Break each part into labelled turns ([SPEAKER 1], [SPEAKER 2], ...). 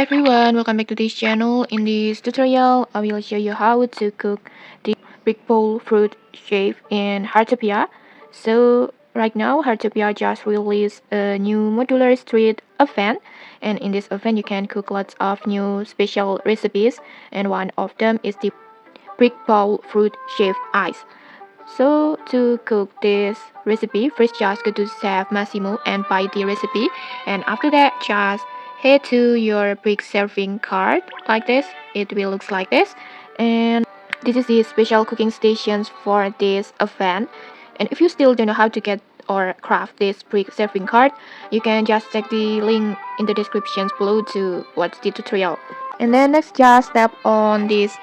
[SPEAKER 1] everyone, welcome back to this channel. In this tutorial, I will show you how to cook the brick bowl fruit shape in Heartopia. So right now, Heartopia just released a new Modular Street oven, and in this oven you can cook lots of new special recipes, and one of them is the brick bowl fruit shaved ice. So to cook this recipe, first just go to Chef Massimo and buy the recipe, and after that just head to your brick serving card like this. It will look like this, and this is the special cooking stations for this event. And if you still don't know how to get or craft this brick serving card, you can just check the link in the descriptions below to watch the tutorial. And then next just step on this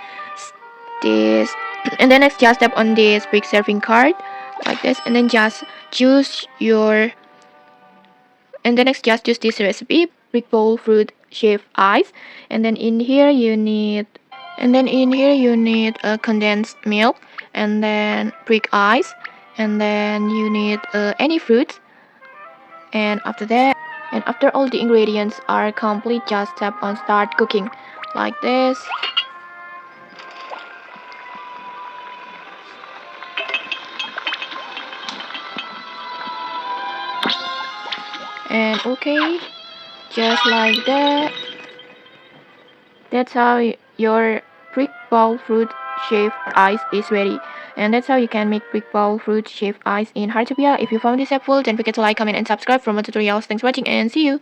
[SPEAKER 1] and then next just tap on this brick serving card like this, and then just choose your and then next just choose this recipe, brick bowl fruit shaved ice. And then in here you need a condensed milk, and then brick ice, and then you need any fruits. And after all the ingredients are complete, just tap on start cooking like this. And okay, just like that. That's how your brick bowl fruit shaved ice is ready. And that's how you can make brick bowl fruit shaved ice in Heartopia. If you found this helpful, don't forget to like, comment, and subscribe for more tutorials. Thanks for watching, and see you.